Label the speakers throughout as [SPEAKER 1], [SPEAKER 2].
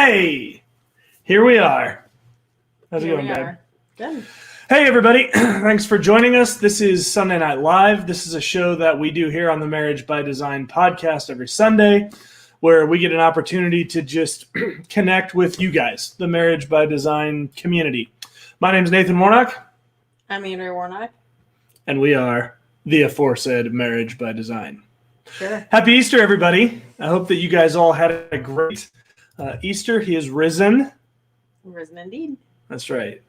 [SPEAKER 1] Hey, here we are. How's it going, babe?
[SPEAKER 2] Good.
[SPEAKER 1] Hey, everybody. Thanks for joining us. This is Sunday Night Live. This is a show that we do here on the Marriage by Design podcast every Sunday, where we get an opportunity to just connect with you guys, the Marriage by Design community. My name is Nathan Warnock.
[SPEAKER 2] I'm Andrea Warnock.
[SPEAKER 1] And we are the aforesaid Marriage by Design.
[SPEAKER 2] Sure.
[SPEAKER 1] Happy Easter, everybody. I hope that you guys all had a great Easter. He is risen.
[SPEAKER 2] Risen indeed.
[SPEAKER 1] That's right.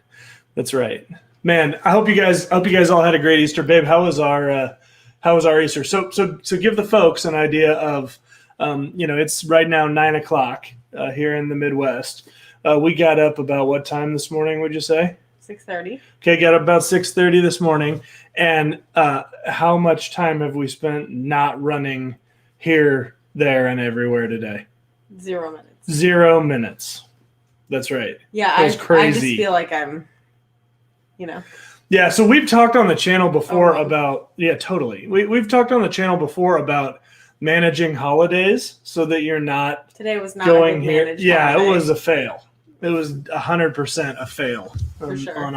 [SPEAKER 1] Man, I hope you guys all had a great Easter. Babe, how was our Easter? So give the folks an idea of, it's right now 9:00 here in the Midwest. We got up about what time this morning, would you say?
[SPEAKER 2] 6:30.
[SPEAKER 1] Okay, got up about 6:30 this morning. And how much time have we spent not running here, there, and everywhere today?
[SPEAKER 2] 0 minutes.
[SPEAKER 1] 0 minutes. That's right.
[SPEAKER 2] Yeah,
[SPEAKER 1] it was crazy.
[SPEAKER 2] I just feel like I'm,
[SPEAKER 1] Yeah, so we've talked on the channel before about, totally. We've talked on the channel before about managing holidays so that you're not
[SPEAKER 2] Today was not
[SPEAKER 1] going
[SPEAKER 2] a good
[SPEAKER 1] here.
[SPEAKER 2] managed
[SPEAKER 1] Yeah,
[SPEAKER 2] holiday.
[SPEAKER 1] it was a fail. It was 100% a fail
[SPEAKER 2] For sure.
[SPEAKER 1] on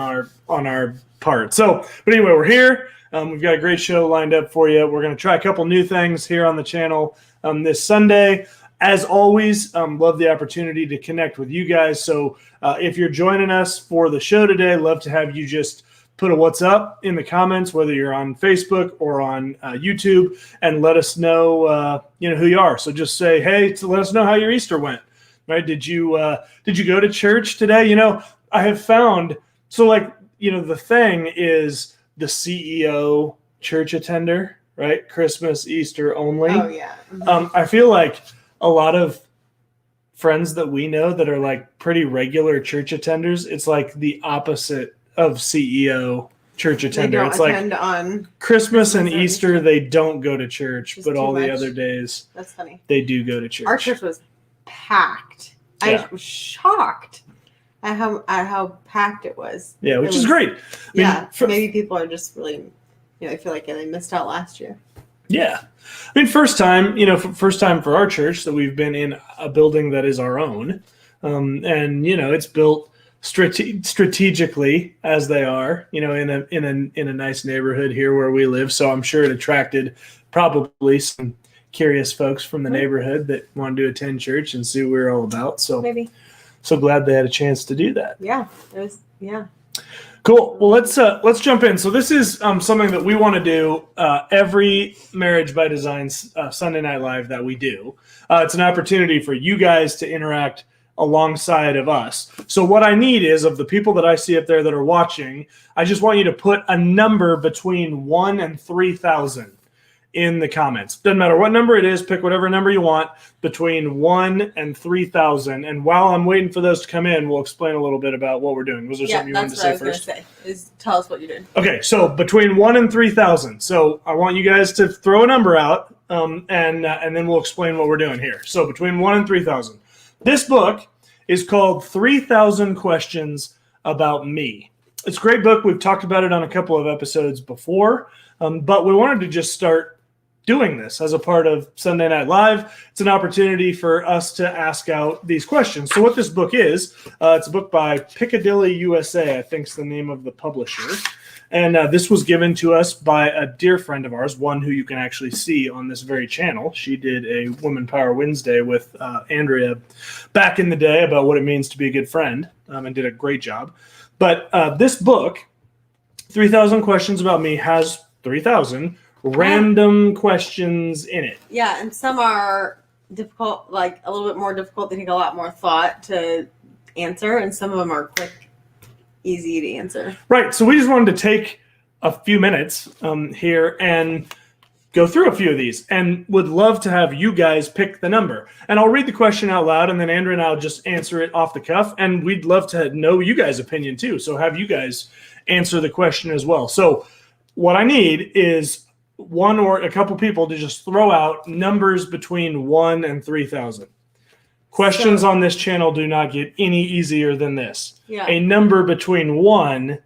[SPEAKER 1] our part. So, but anyway, we're here. We've got a great show lined up for you. We're going to try a couple new things here on the channel this Sunday. As always, love the opportunity to connect with you guys. So if you're joining us for the show today, love to have you just put a what's up in the comments, whether you're on Facebook or on YouTube, and let us know, who you are. So just say, hey, let us know how your Easter went. Right? Did you go to church today? I have found, the thing is the CEO church attender, right? Christmas, Easter only.
[SPEAKER 2] Oh, yeah. Mm-hmm.
[SPEAKER 1] I feel like a lot of friends that we know that are like pretty regular church attenders, it's like the opposite of CEO church attender. It's like
[SPEAKER 2] on
[SPEAKER 1] Christmas and Easter, they don't go to church,
[SPEAKER 2] Just
[SPEAKER 1] but all
[SPEAKER 2] too
[SPEAKER 1] the
[SPEAKER 2] much.
[SPEAKER 1] other days
[SPEAKER 2] That's funny.
[SPEAKER 1] they do go to church.
[SPEAKER 2] Our church was packed.
[SPEAKER 1] Yeah.
[SPEAKER 2] I was shocked at how packed it was.
[SPEAKER 1] Yeah, which is great.
[SPEAKER 2] Maybe people are just really, they feel like they missed out last year.
[SPEAKER 1] Yeah. First time for our church that we've been in a building that is our own. And it's built strategically as they are, in a nice neighborhood here where we live. So I'm sure it attracted probably some curious folks from the neighborhood that wanted to attend church and see what we're all about. So
[SPEAKER 2] Maybe.
[SPEAKER 1] So glad they had a chance to do that.
[SPEAKER 2] Yeah. It was, yeah.
[SPEAKER 1] Cool. Well, let's jump in. So this is something that we want to do every Marriage by Design Sunday Night Live that we do. It's an opportunity for you guys to interact alongside of us. So what I need is, of the people that I see up there that are watching, I just want you to put a number between 1 and 3,000 in the comments. Doesn't matter what number it is, pick whatever number you want between 1 and 3,000. And while I'm waiting for those to come in, we'll explain a little bit about what we're doing. Was there something you wanted to say first?
[SPEAKER 2] Is tell us what you did.
[SPEAKER 1] Okay, so between 1 and 3,000. So I want you guys to throw a number out, and then we'll explain what we're doing here. So between 1 and 3,000. This book is called 3,000 Questions About Me. It's a great book. We've talked about it on a couple of episodes before, but we wanted to just start doing this as a part of Sunday Night Live. It's an opportunity for us to ask out these questions. So what this book is, it's a book by Piccadilly USA, I think is the name of the publisher. And this was given to us by a dear friend of ours, one who you can actually see on this very channel. She did a Woman Power Wednesday with Andrea back in the day about what it means to be a good friend, and did a great job. But this book, 3,000 Questions About Me, has 3,000 random questions in it.
[SPEAKER 2] Yeah, and some are difficult, like a little bit more difficult. They take a lot more thought to answer, and some of them are quick, easy to answer.
[SPEAKER 1] Right. So we just wanted to take a few minutes here and go through a few of these, and would love to have you guys pick the number. And I'll read the question out loud, and then Andrew and I'll just answer it off the cuff. And we'd love to know you guys' opinion too. So have you guys answer the question as well. So what I need is one or a couple people to just throw out numbers between 1 and 3,000. Questions on this channel do not get any easier than this.
[SPEAKER 2] Yeah.
[SPEAKER 1] A number between 1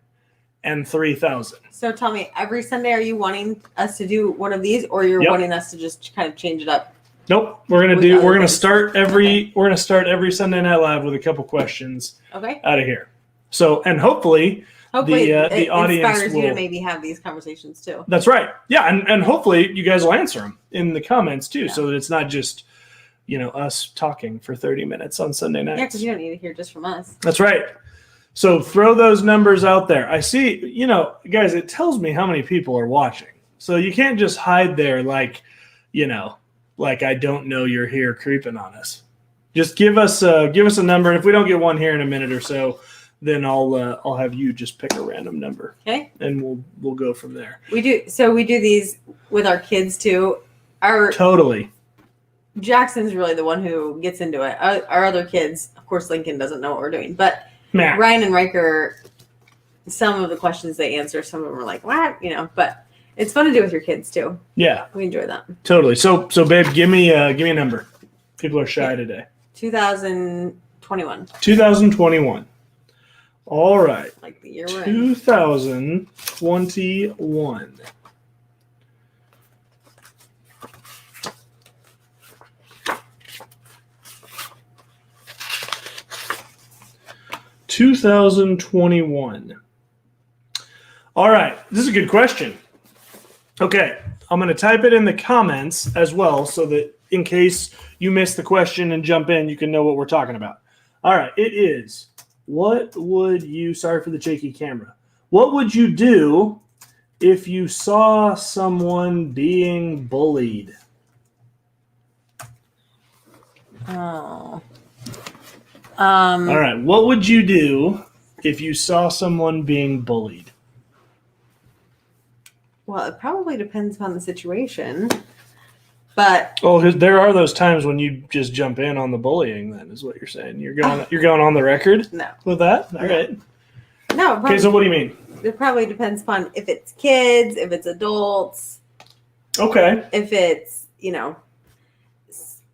[SPEAKER 1] and 3,000.
[SPEAKER 2] So tell me, every Sunday are you wanting us to do one of these, or you're wanting us to just kind of change it up?
[SPEAKER 1] Nope. We're
[SPEAKER 2] With
[SPEAKER 1] gonna
[SPEAKER 2] other things.
[SPEAKER 1] start every Sunday Night Live with a couple questions
[SPEAKER 2] Okay.
[SPEAKER 1] out of here. So, and hopefully
[SPEAKER 2] Hopefully,
[SPEAKER 1] the
[SPEAKER 2] it
[SPEAKER 1] audience
[SPEAKER 2] inspires you to
[SPEAKER 1] will.
[SPEAKER 2] maybe have these conversations too.
[SPEAKER 1] That's right. Yeah, and hopefully you guys will answer them in the comments too,
[SPEAKER 2] Yeah.
[SPEAKER 1] so that it's not just us talking for 30 minutes on Sunday nights.
[SPEAKER 2] Yeah, because you don't need to hear just from us.
[SPEAKER 1] That's right. So throw those numbers out there. I see, guys, it tells me how many people are watching. So you can't just hide there like I don't know you're here creeping on us. Just give us a number, and if we don't get one here in a minute or so, then I'll have you just pick a random number.
[SPEAKER 2] Okay.
[SPEAKER 1] And we'll go from there.
[SPEAKER 2] We do these with our kids too.
[SPEAKER 1] Totally.
[SPEAKER 2] Jackson's really the one who gets into it. Our other kids, of course, Lincoln doesn't know what we're doing, but
[SPEAKER 1] Matt.
[SPEAKER 2] Ryan and Riker, some of the questions they answer, some of them are like, what? But it's fun to do with your kids too.
[SPEAKER 1] Yeah.
[SPEAKER 2] We enjoy that.
[SPEAKER 1] Totally. So babe, give me a number. People are shy today.
[SPEAKER 2] 2021.
[SPEAKER 1] 2021. All right.
[SPEAKER 2] Like the year we're in.
[SPEAKER 1] 2021. All right. This is a good question. Okay. I'm going to type it in the comments as well so that in case you miss the question and jump in, you can know what we're talking about. All right. It is, sorry for the shaky camera. What would you do if you saw someone being bullied?
[SPEAKER 2] Oh.
[SPEAKER 1] All right. What would you do if you saw someone being bullied?
[SPEAKER 2] Well, it probably depends upon the situation, but
[SPEAKER 1] Oh, there are those times when you just jump in on the bullying. Then is what you're saying. You're going on the record
[SPEAKER 2] no.
[SPEAKER 1] with that. All right.
[SPEAKER 2] No,
[SPEAKER 1] Okay. So what do you mean?
[SPEAKER 2] it probably depends upon if it's kids, if it's adults,
[SPEAKER 1] Okay.
[SPEAKER 2] if it's,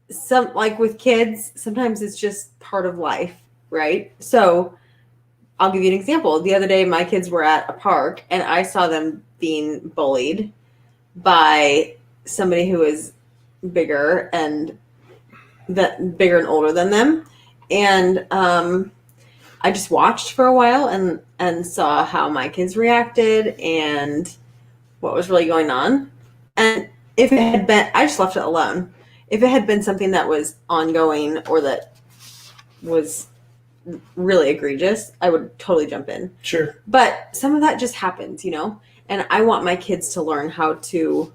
[SPEAKER 2] some like with kids, sometimes it's just part of life, right? So I'll give you an example. The other day, my kids were at a park and I saw them being bullied by somebody who is bigger and older than them. And I just watched for a while and saw how my kids reacted and what was really going on. And if it had been, I just left it alone. If it had been something that was ongoing or that was really egregious, I would totally jump in.
[SPEAKER 1] Sure.
[SPEAKER 2] But some of that just happens, and I want my kids to learn how to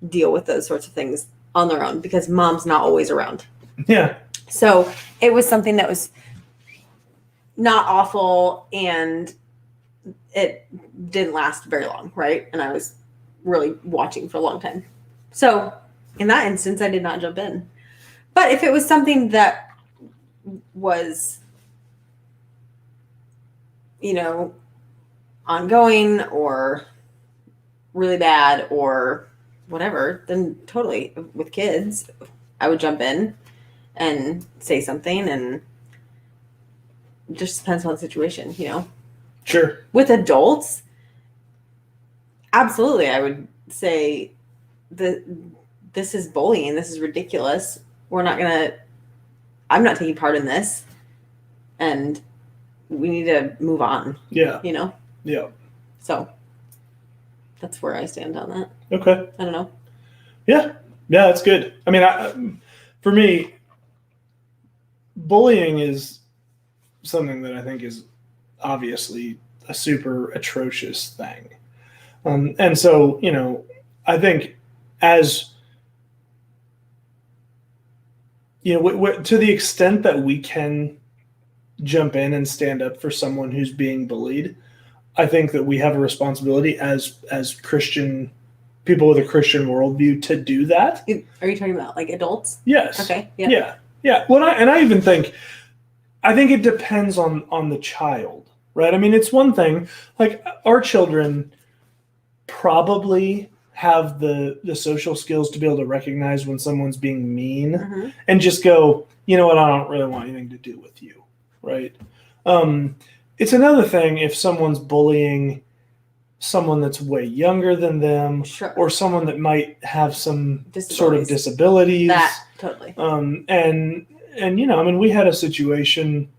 [SPEAKER 2] deal with those sorts of things on their own because mom's not always around.
[SPEAKER 1] Yeah.
[SPEAKER 2] So it was something that was not awful and it didn't last very long, right? And I was really watching for a long time. So in that instance, I did not jump in. But if it was something that was, ongoing or really bad or whatever, then totally with kids, I would jump in and say something, and it just depends on the situation,
[SPEAKER 1] Sure.
[SPEAKER 2] With adults, absolutely, I would say this is bullying. This is ridiculous. I'm not taking part in this, and we need to move on,
[SPEAKER 1] Yeah. Yeah.
[SPEAKER 2] So that's where I stand on that.
[SPEAKER 1] Okay.
[SPEAKER 2] I don't know.
[SPEAKER 1] Yeah. Yeah, that's good. I mean, for me, bullying is something that I think is obviously a super atrocious thing. And so, I think as, to the extent that we can jump in and stand up for someone who's being bullied, I think that we have a responsibility as Christian people with a Christian worldview to do that.
[SPEAKER 2] Are you talking about like adults?
[SPEAKER 1] Yes.
[SPEAKER 2] Okay. Yeah.
[SPEAKER 1] Yeah. Well, I even think it depends on the child, right? I mean, it's one thing, like our children probably have the social skills to be able to recognize when someone's being mean
[SPEAKER 2] Mm-hmm.
[SPEAKER 1] and just go, you know what, I don't really want anything to do with you, right? It's another thing if someone's bullying someone that's way younger than them,
[SPEAKER 2] Sure.
[SPEAKER 1] or someone that might have some sort of disabilities.
[SPEAKER 2] That Totally.
[SPEAKER 1] And you know, I mean, we had a situation,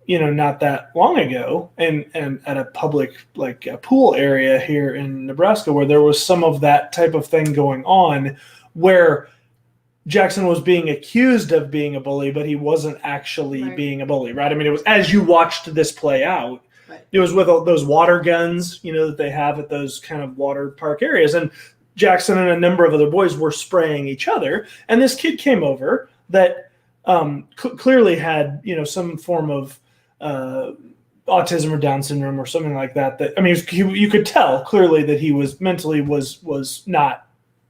[SPEAKER 1] you know, not that long ago, and at a public like a pool area here in Nebraska, where there was some of that type of thing going on, where Jackson was being accused of being a bully, but he wasn't actually
[SPEAKER 2] Right.
[SPEAKER 1] being a bully, right? I mean, it was, as you watched this play out,
[SPEAKER 2] Right.
[SPEAKER 1] it was with those water guns, you know, that they have at those kind of water park areas. And Jackson and a number of other boys were spraying each other. And this kid came over that clearly had, you know, some form of autism or Down syndrome or something like that. That, I mean, you could tell clearly that he was mentally was not,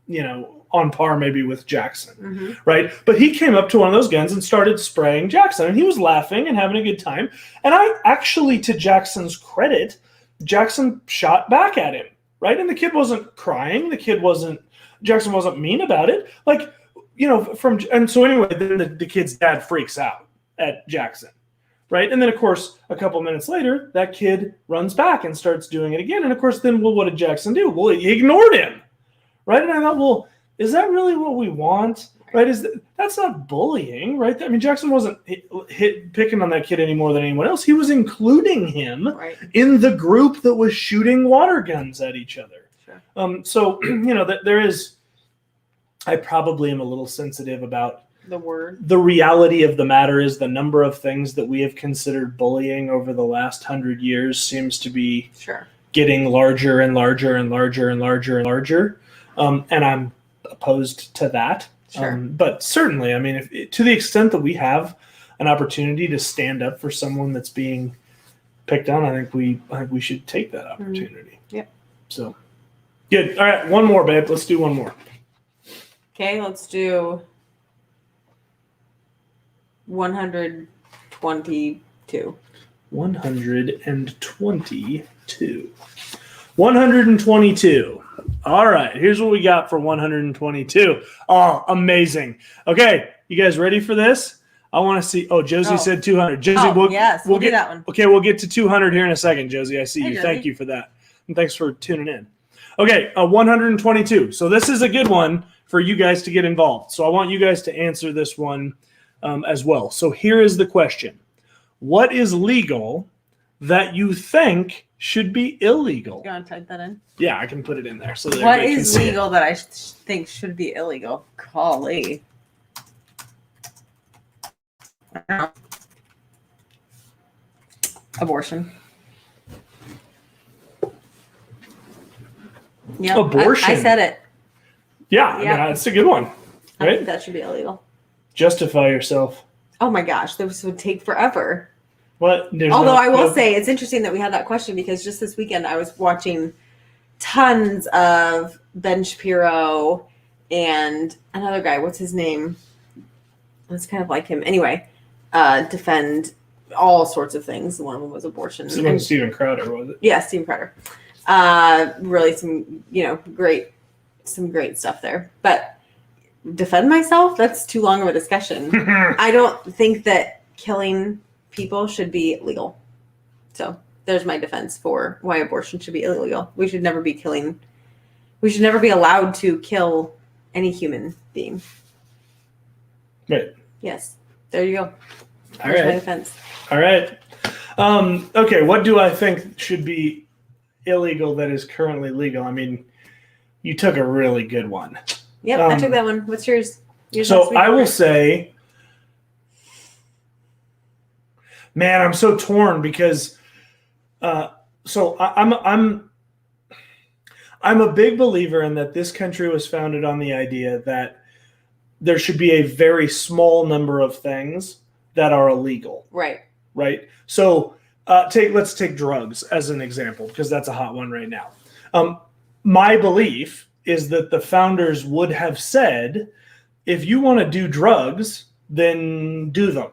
[SPEAKER 1] you know, on par maybe with Jackson,
[SPEAKER 2] Mm-hmm.
[SPEAKER 1] right? But he came up to one of those guns and started spraying Jackson, and he was laughing and having a good time. And I actually, to Jackson's credit, Jackson shot back at him, right? And the kid wasn't crying. Jackson wasn't mean about it. Like, you know, and so anyway, then the kid's dad freaks out at Jackson, right? And then, of course, a couple minutes later, that kid runs back and starts doing it again. And of course, then, well, what did Jackson do? Well, he ignored him, right? And I thought, well, is that really what we want? Right? That's not bullying, right? I mean, Jackson wasn't picking on that kid any more than anyone else. He was including him
[SPEAKER 2] Right.
[SPEAKER 1] in the group that was shooting water guns at each other.
[SPEAKER 2] Sure.
[SPEAKER 1] So, you know, that there is, I probably am a little sensitive about
[SPEAKER 2] The word.
[SPEAKER 1] the reality of the matter is the number of things that we have considered bullying over the last 100 years seems to be
[SPEAKER 2] Sure.
[SPEAKER 1] getting larger and larger and larger and larger and larger. And I'm opposed to that.
[SPEAKER 2] Sure.
[SPEAKER 1] But certainly, I mean, to the extent that we have an opportunity to stand up for someone that's being picked on, I think we should take that opportunity.
[SPEAKER 2] Yep.
[SPEAKER 1] So good. All right, one more, babe. Let's do one more.
[SPEAKER 2] Okay, let's do 122.
[SPEAKER 1] 122. 122. All right, here's what we got for 122. Oh, amazing. Okay, you guys ready for this? I want to see. Oh, Josie said 200. Josie,
[SPEAKER 2] Yes, we'll do that one.
[SPEAKER 1] Okay, we'll get to 200 here in a second, Josie. I see
[SPEAKER 2] Hey,
[SPEAKER 1] you.
[SPEAKER 2] Josie.
[SPEAKER 1] Thank you for that. And thanks for tuning in. Okay, 122. So this is a good one for you guys to get involved. So I want you guys to answer this one as well. So here is the question. What is legal that you think should be illegal?
[SPEAKER 2] You want to type that in?
[SPEAKER 1] Yeah, I can put it in there. So that
[SPEAKER 2] What
[SPEAKER 1] everybody can
[SPEAKER 2] is
[SPEAKER 1] see it.
[SPEAKER 2] legal that I think should be illegal? Golly. I don't know. Abortion. Yeah,
[SPEAKER 1] Abortion.
[SPEAKER 2] I said it.
[SPEAKER 1] Yeah,
[SPEAKER 2] Yeah.
[SPEAKER 1] that's a good one.
[SPEAKER 2] I
[SPEAKER 1] Right?
[SPEAKER 2] think that should be illegal.
[SPEAKER 1] Justify yourself.
[SPEAKER 2] Oh my gosh, this would take forever.
[SPEAKER 1] What? There's
[SPEAKER 2] Although
[SPEAKER 1] no-
[SPEAKER 2] I will
[SPEAKER 1] no-
[SPEAKER 2] say it's interesting that we had that question because just this weekend I was watching tons of Ben Shapiro and another guy. What's his name? It's kind of like him. Anyway, defend all sorts of things. One of them was abortion.
[SPEAKER 1] It wasn't Steven Crowder, was it?
[SPEAKER 2] Yeah, Steve Carter. Really some, some great stuff there. But defend myself, that's too long of a discussion. I don't think that killing people should be legal. So there's my defense for why abortion should be illegal. We should never be allowed to kill any human being.
[SPEAKER 1] Right.
[SPEAKER 2] Yes. There you go.
[SPEAKER 1] All
[SPEAKER 2] There's my
[SPEAKER 1] right.
[SPEAKER 2] defense.
[SPEAKER 1] All right. Okay, what do I think should be illegal that is currently legal? I mean, you took a really good one.
[SPEAKER 2] Yep, I took that one. What's yours?
[SPEAKER 1] So I will say, man, I'm so torn because so I'm a big believer in that this country was founded on the idea that there should be a very small number of things that are illegal.
[SPEAKER 2] Right.
[SPEAKER 1] Right. So let's take drugs as an example, because that's a hot one right now. My belief is that the founders would have said, if you want to do drugs, then do them,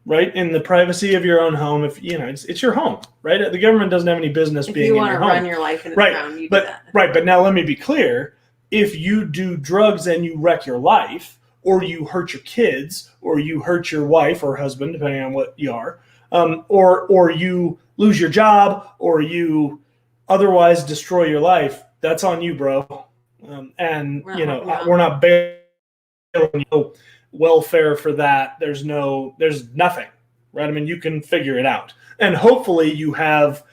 [SPEAKER 1] right? In the privacy of your own home. If it's your home, right? The government doesn't have any business
[SPEAKER 2] If
[SPEAKER 1] being
[SPEAKER 2] you
[SPEAKER 1] in
[SPEAKER 2] want
[SPEAKER 1] your
[SPEAKER 2] to
[SPEAKER 1] home.
[SPEAKER 2] run your life into
[SPEAKER 1] Right,
[SPEAKER 2] the ground, you do
[SPEAKER 1] but
[SPEAKER 2] that.
[SPEAKER 1] right, but now let me be clear. If you do drugs and you wreck your life, or you hurt your kids, or you hurt your wife or husband, depending on what you are, or you lose your job, or you otherwise destroy your life, that's on you, bro. And
[SPEAKER 2] We're not helping you out.
[SPEAKER 1] we're not bailing you. welfare for that. There's nothing, right? I mean, you can figure it out. And hopefully you have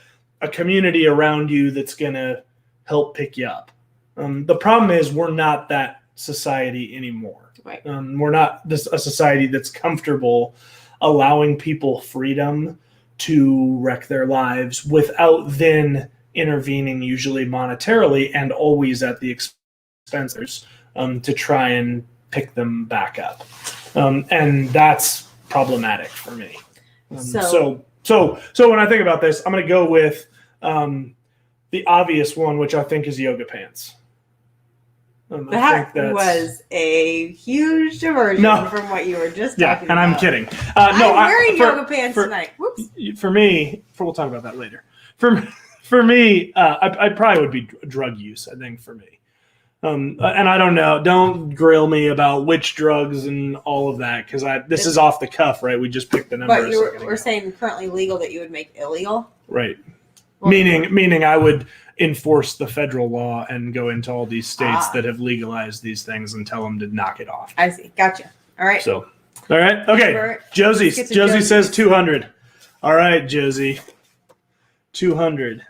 [SPEAKER 1] a community around you that's going to help pick you up. The problem is we're not that society anymore.
[SPEAKER 2] Right.
[SPEAKER 1] We're not a society that's comfortable allowing people freedom to wreck their lives without then intervening, usually monetarily and always at the expense to try and pick them back up. And that's problematic for me. So when I think about this, I'm going to go with the obvious one, which I think is yoga pants.
[SPEAKER 2] That was a huge diversion from what you were just talking about.
[SPEAKER 1] Yeah, and I'm kidding.
[SPEAKER 2] I'm wearing yoga pants tonight. Whoops.
[SPEAKER 1] For me, we'll talk about that later. For me, I probably would be drug use, I think, for me. And I don't know. Don't grill me about which drugs and all of that, because this is off the cuff, right? We just picked the number.
[SPEAKER 2] But we're saying currently legal that you would make illegal?
[SPEAKER 1] Right. Well, meaning I would enforce the federal law and go into all these states that have legalized these things and tell them to knock it off.
[SPEAKER 2] I see. Gotcha. All right.
[SPEAKER 1] So, all right. Okay. Josie says 200. All right, Josie. 200.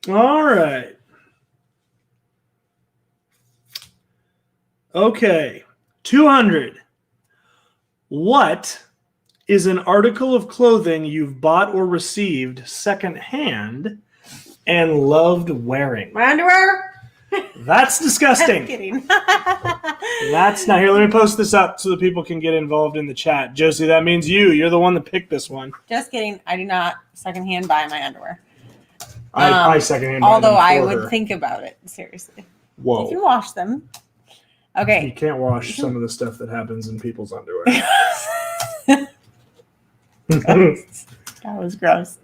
[SPEAKER 1] All right. Okay. 200. What is an article of clothing you've bought or received secondhand and loved wearing?
[SPEAKER 2] My underwear?
[SPEAKER 1] That's disgusting.
[SPEAKER 2] I'm kidding.
[SPEAKER 1] That's not here. Let me post this up so that people can get involved in the chat. Josie, that means you're the one that picked this one.
[SPEAKER 2] Just kidding. I do not secondhand buy my underwear.
[SPEAKER 1] I secondhand buy
[SPEAKER 2] although
[SPEAKER 1] them
[SPEAKER 2] I
[SPEAKER 1] for
[SPEAKER 2] would
[SPEAKER 1] her.
[SPEAKER 2] think about it, seriously.
[SPEAKER 1] Whoa.
[SPEAKER 2] You can wash them. Okay.
[SPEAKER 1] You can't wash some of the stuff that happens in people's underwear.
[SPEAKER 2] That was gross.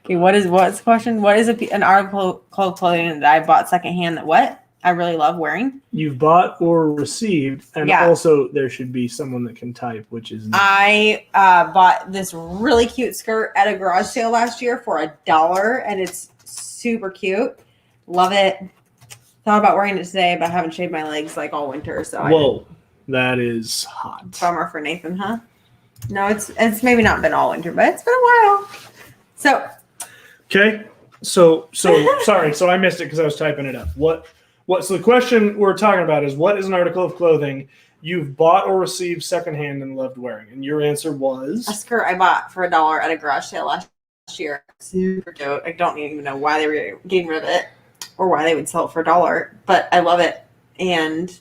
[SPEAKER 2] Okay, what's the question? What is an article of clothing that I bought secondhand that what I really love wearing?
[SPEAKER 1] You've bought or received, and also there should be someone that can type, which is
[SPEAKER 2] I bought this really cute skirt at a garage sale last year for $1, and it's super cute. Love it. Thought about wearing it today, but I haven't shaved my legs like all winter, so
[SPEAKER 1] whoa, that is hot.
[SPEAKER 2] Bummer for Nathan, huh? No, it's maybe not been all winter, but it's been a while. So,
[SPEAKER 1] okay. So sorry. So I missed it because I was typing it up. So the question we're talking about is, what is an article of clothing you've bought or received secondhand and loved wearing? And your answer was
[SPEAKER 2] a skirt I bought for $1 at a garage sale last year. Super cute. I don't even know why they were getting rid of it or why they would sell it for $1, but I love it. And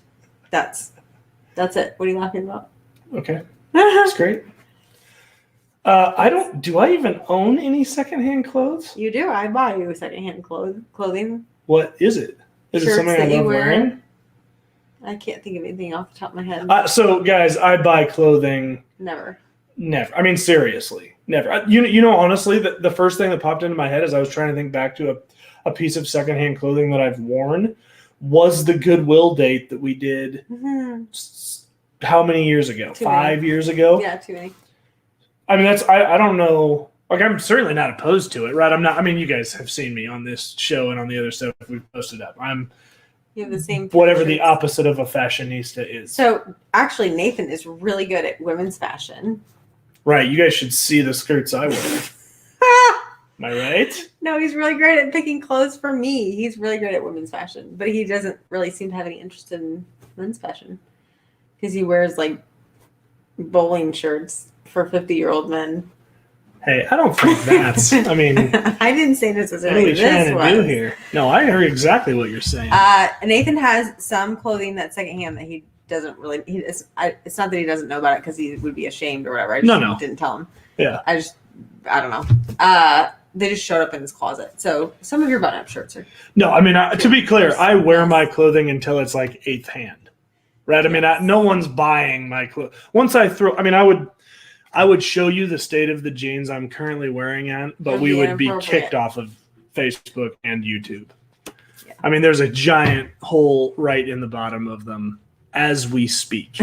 [SPEAKER 2] that's it. What are you laughing about?
[SPEAKER 1] Okay. That's great. Do I even own any secondhand clothes?
[SPEAKER 2] You do. I buy you secondhand clothing.
[SPEAKER 1] What is it? Is it something I love wearing?
[SPEAKER 2] I can't think of anything off the top of my head.
[SPEAKER 1] So guys, I buy clothing.
[SPEAKER 2] Never.
[SPEAKER 1] I mean, seriously, never. You know, honestly, the first thing that popped into my head as I was trying to think back to a piece of secondhand clothing that I've worn was the Goodwill date that we did. Mm-hmm. How many years ago? 5 years ago?
[SPEAKER 2] Yeah, too many.
[SPEAKER 1] I mean, I don't know. Like, I'm certainly not opposed to it, right? I'm not. I mean, you guys have seen me on this show and on the other stuff we've posted up.
[SPEAKER 2] You have the same.
[SPEAKER 1] Whatever the opposite of a fashionista is.
[SPEAKER 2] So, actually, Nathan is really good at women's fashion.
[SPEAKER 1] Right. You guys should see the skirts I wear. Am I right?
[SPEAKER 2] No, he's really great at picking clothes for me. He's really great at women's fashion, but he doesn't really seem to have any interest in men's fashion because he wears like bowling shirts for 50-year-old men.
[SPEAKER 1] Hey, I don't think that's. I mean,
[SPEAKER 2] I didn't say necessarily.
[SPEAKER 1] What are we trying to do here? No, I heard exactly what you're saying.
[SPEAKER 2] Nathan has some clothing that's secondhand that he doesn't really. It's not that he doesn't know about it because he would be ashamed or whatever. I just didn't tell him.
[SPEAKER 1] Yeah.
[SPEAKER 2] I don't know. They just showed up in his closet. So some of your button-up shirts are.
[SPEAKER 1] No, I mean, to be clear, I wear my clothing until it's like eighth hand, right? I mean, no one's buying my clothes. Once I throw, I mean, I would show you the state of the jeans I'm currently wearing but we would be kicked off of Facebook and YouTube. Yeah. I mean, there's a giant hole right in the bottom of them as we speak.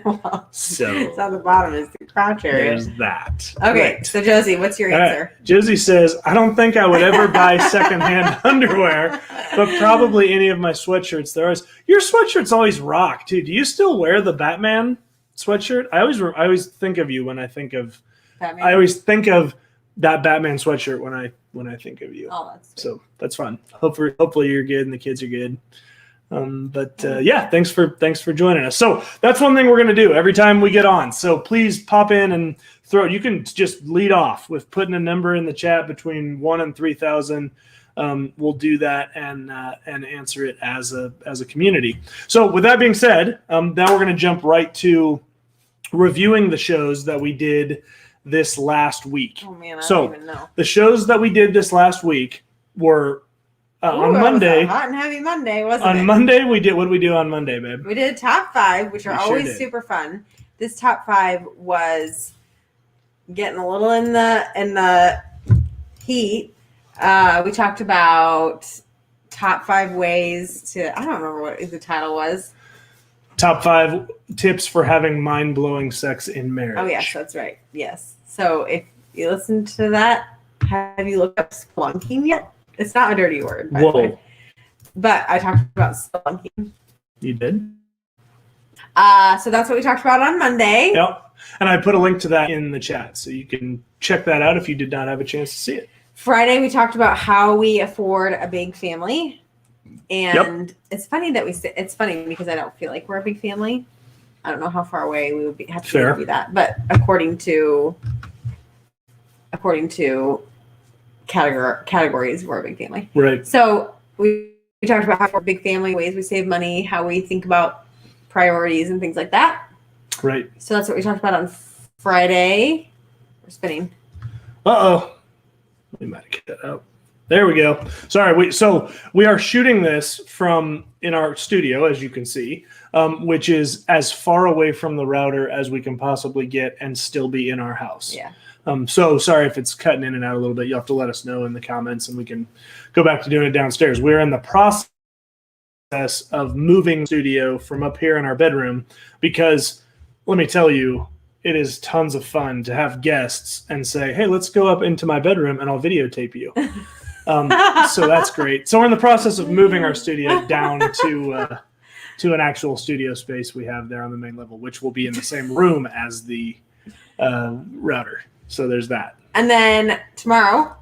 [SPEAKER 2] Well,
[SPEAKER 1] So
[SPEAKER 2] it's on the bottom is the crotch area.
[SPEAKER 1] there's that.
[SPEAKER 2] Okay,
[SPEAKER 1] Right.
[SPEAKER 2] so Josie, what's your
[SPEAKER 1] All right.
[SPEAKER 2] answer?
[SPEAKER 1] Josie says, I don't think I would ever buy secondhand underwear, but probably any of my sweatshirts. Your sweatshirts always rock, too. Do you still wear the Batman sweatshirt? I always think of you when I think of.
[SPEAKER 2] Batman?
[SPEAKER 1] I always think of that Batman sweatshirt when I think of you.
[SPEAKER 2] Oh, that's sweet.
[SPEAKER 1] So that's fun. Hopefully you're good and the kids are good. Yeah, thanks for joining us. So that's one thing we're going to do every time we get on. So please pop in and you can just lead off with putting a number in the chat between 1 and 3,000. We'll do that and answer it as a community. So with that being said, now we're going to jump right to reviewing the shows that we did this last week.
[SPEAKER 2] Oh man, I
[SPEAKER 1] So
[SPEAKER 2] don't even know.
[SPEAKER 1] the shows that we did this last week were on
[SPEAKER 2] Ooh, it was
[SPEAKER 1] Monday.
[SPEAKER 2] a hot and heavy Monday, wasn't it?
[SPEAKER 1] On Monday, what did we do on Monday, babe?
[SPEAKER 2] We did top 5, which are
[SPEAKER 1] We sure
[SPEAKER 2] always
[SPEAKER 1] did.
[SPEAKER 2] super fun. This top 5 was getting a little in the heat. We talked about top 5 ways to. I don't remember what the title was.
[SPEAKER 1] Top 5 tips for having mind-blowing sex in marriage.
[SPEAKER 2] Oh yes, that's right. Yes. So if you listen to that, have you looked up splunking yet? It's not a dirty word. By the way.
[SPEAKER 1] Whoa,
[SPEAKER 2] But I talked about splunking.
[SPEAKER 1] you did?
[SPEAKER 2] So that's what we talked about on Monday.
[SPEAKER 1] Yep. And I put a link to that in the chat, so you can check that out if you did not have a chance to see it.
[SPEAKER 2] Friday we talked about how we afford a big family, and it's funny that it's funny because I don't feel like we're a big family. I don't know how far away we would have to be that, but according to categories, we're a big family.
[SPEAKER 1] Right.
[SPEAKER 2] So we talked about how we're a big family, ways we save money, how we think about priorities and things like that.
[SPEAKER 1] Right.
[SPEAKER 2] So that's what we talked about on Friday. We're spinning.
[SPEAKER 1] Uh-oh. We might have cut that out. There we go. Sorry. So we are shooting this from in our studio, as you can see, which is as far away from the router as we can possibly get and still be in our house.
[SPEAKER 2] Yeah.
[SPEAKER 1] So sorry if it's cutting in and out a little bit. You'll have to let us know in the comments and we can go back to doing it downstairs. We're in the process of moving the studio from up here in our bedroom because let me tell you, it is tons of fun to have guests and say, hey, let's go up into my bedroom and I'll videotape you. So that's great. So we're in the process of moving our studio down to an actual studio space we have there on the main level, which will be in the same room as the router. So there's that.
[SPEAKER 2] And then tomorrow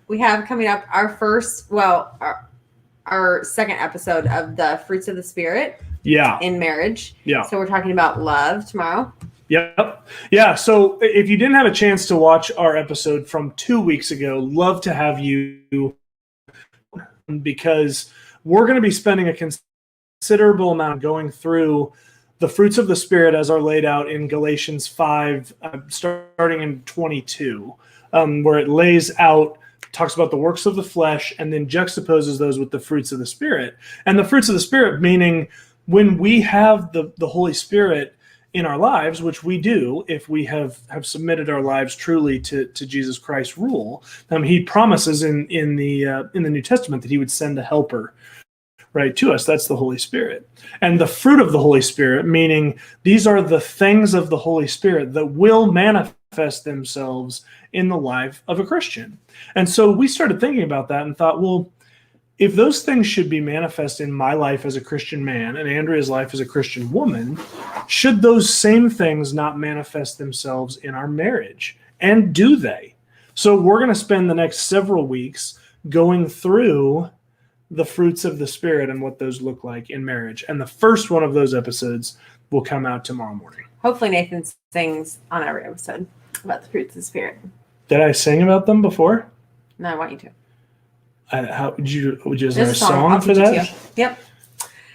[SPEAKER 2] we have coming up our second episode of the Fruits of the Spirit in marriage.
[SPEAKER 1] Yeah.
[SPEAKER 2] So we're talking about love tomorrow.
[SPEAKER 1] Yep. Yeah. So if you didn't have a chance to watch our episode from 2 weeks ago, love to have you, because we're going to be spending a considerable amount going through the fruits of the Spirit as are laid out in Galatians 5, starting in 22, where it lays out, talks about the works of the flesh, and then juxtaposes those with the fruits of the Spirit. And the fruits of the Spirit meaning when we have the Holy Spirit in our lives, which we do if we have submitted our lives truly to Jesus Christ's rule. He promises in the New Testament that he would send a helper right to us. That's the Holy Spirit. And the fruit of the Holy Spirit, meaning these are the things of the Holy Spirit that will manifest themselves in the life of a Christian. And so we started thinking about that and thought, well, if those things should be manifest in my life as a Christian man and Andrea's life as a Christian woman, should those same things not manifest themselves in our marriage? And do they? So we're going to spend the next several weeks going through the fruits of the Spirit and what those look like in marriage. And the first one of those episodes will come out tomorrow morning.
[SPEAKER 2] Hopefully Nathan sings on every episode about the fruits of the Spirit.
[SPEAKER 1] Did I sing about them before?
[SPEAKER 2] No, I want you to.
[SPEAKER 1] Is there
[SPEAKER 2] There's
[SPEAKER 1] a song
[SPEAKER 2] I'll
[SPEAKER 1] for
[SPEAKER 2] teach it to
[SPEAKER 1] that?
[SPEAKER 2] you. Yep.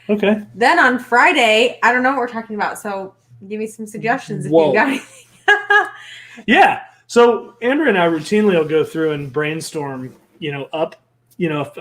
[SPEAKER 1] Okay.
[SPEAKER 2] Then on Friday, I don't know what we're talking about, so give me some suggestions if
[SPEAKER 1] Whoa.
[SPEAKER 2] you've got anything.
[SPEAKER 1] Yeah. So Andrew and I routinely will go through and brainstorm, a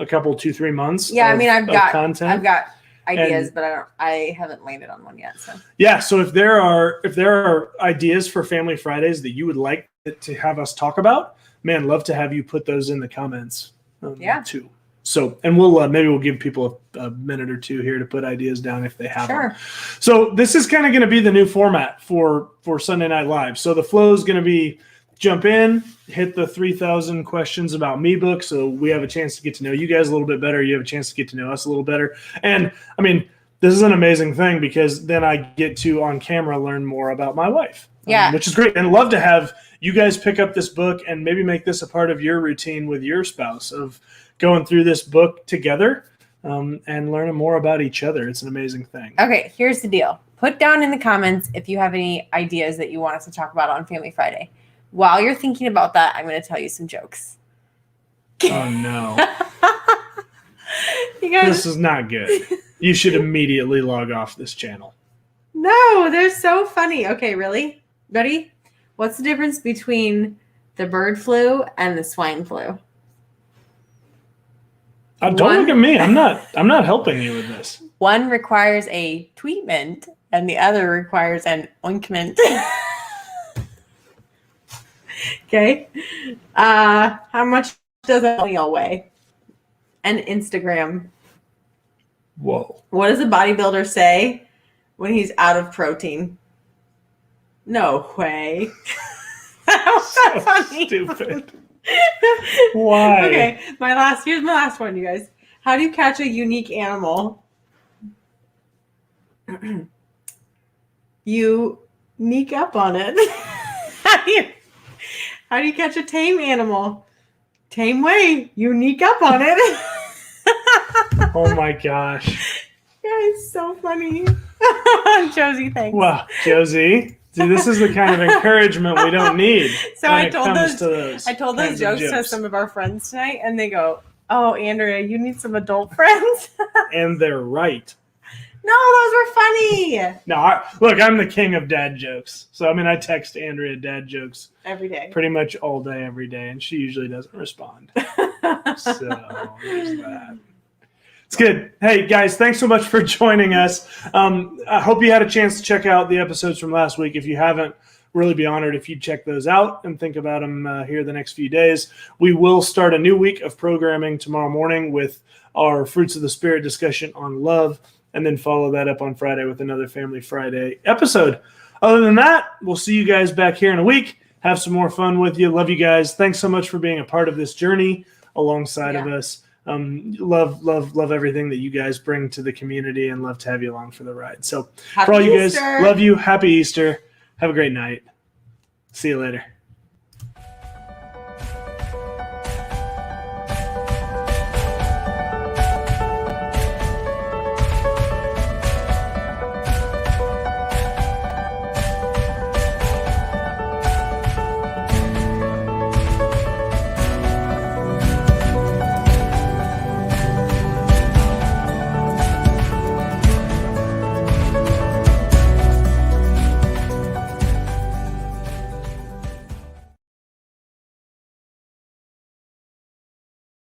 [SPEAKER 1] couple, 2-3 months.
[SPEAKER 2] Yeah,
[SPEAKER 1] of,
[SPEAKER 2] I mean, I've
[SPEAKER 1] content.
[SPEAKER 2] got ideas, but I haven't landed on one yet. So
[SPEAKER 1] Yeah. So if there are ideas for Family Fridays that you would like to have us talk about, man, love to have you put those in the comments.
[SPEAKER 2] Yeah.
[SPEAKER 1] Too. So, and we'll maybe we'll give people a minute or two here to put ideas down if they have them.
[SPEAKER 2] Sure.
[SPEAKER 1] So this is kind of going to be the new format for Sunday Night Live. So the flow is going to be jump in, hit the 3,000 questions about me book. So we have a chance to get to know you guys a little bit better. You have a chance to get to know us a little better. And I mean, this is an amazing thing because then I get to on camera learn more about my wife.
[SPEAKER 2] Yeah.
[SPEAKER 1] Which is great. And love to have you guys pick up this book and maybe make this a part of your routine with your spouse of going through this book together and learning more about each other. It's an amazing thing.
[SPEAKER 3] Okay, here's the deal. Put down in the comments if you have any ideas that you want us to talk about on Family Friday. While you're thinking about that, I'm going to tell you some jokes.
[SPEAKER 1] Oh, no.
[SPEAKER 2] You guys,
[SPEAKER 1] This is not good. You should immediately log off this channel.
[SPEAKER 2] no, they're so funny. Okay, really? Ready? What's the difference between the bird flu and the swine flu?
[SPEAKER 1] Don't look at me. I'm not helping you with this.
[SPEAKER 3] One requires a treatment and the other requires an ointment.
[SPEAKER 2] Okay. How much does a millennial weigh? And Instagram.
[SPEAKER 1] Whoa.
[SPEAKER 2] What does a bodybuilder say when he's out of protein? No way. That was so funny.
[SPEAKER 1] Stupid. Why?
[SPEAKER 2] Okay, here's my last one, you guys. How do you catch a unique animal? You sneak up on it. How do you catch a tame animal? Tame way. You sneak up on it.
[SPEAKER 1] Oh my gosh.
[SPEAKER 2] It's so funny.
[SPEAKER 3] Josie, thanks.
[SPEAKER 1] Wow, Josie. See, this is the kind of encouragement we don't need.
[SPEAKER 3] So
[SPEAKER 1] when
[SPEAKER 3] I
[SPEAKER 1] it
[SPEAKER 3] told
[SPEAKER 1] comes
[SPEAKER 3] those
[SPEAKER 1] to those
[SPEAKER 3] I told those
[SPEAKER 1] kinds of
[SPEAKER 3] jokes to some of our friends tonight, and they go, "Oh, Andrea, you need some adult friends."
[SPEAKER 1] And they're right.
[SPEAKER 2] No, those were funny.
[SPEAKER 1] No, look, I'm the king of dad jokes. So, I mean, I text Andrea dad jokes
[SPEAKER 2] Every day.
[SPEAKER 1] pretty much all day, every day, and she usually doesn't respond. So, there's that. It's good. Hey, guys, thanks so much for joining us. I hope you had a chance to check out the episodes from last week. If you haven't, really be honored if you check those out and think about them here the next few days. We will start a new week of programming tomorrow morning with our Fruits of the Spirit discussion on love, and then follow that up on Friday with another Family Friday episode. Other than that, we'll see you guys back here in a week. Have some more fun with you. Love you guys. Thanks so much for being a part of this journey alongside of us. Love everything that you guys bring to the community and love to have you along for the ride. So
[SPEAKER 2] Happy
[SPEAKER 1] for all you guys,
[SPEAKER 2] Easter.
[SPEAKER 1] love you. Happy Easter. Have a great night. See you later.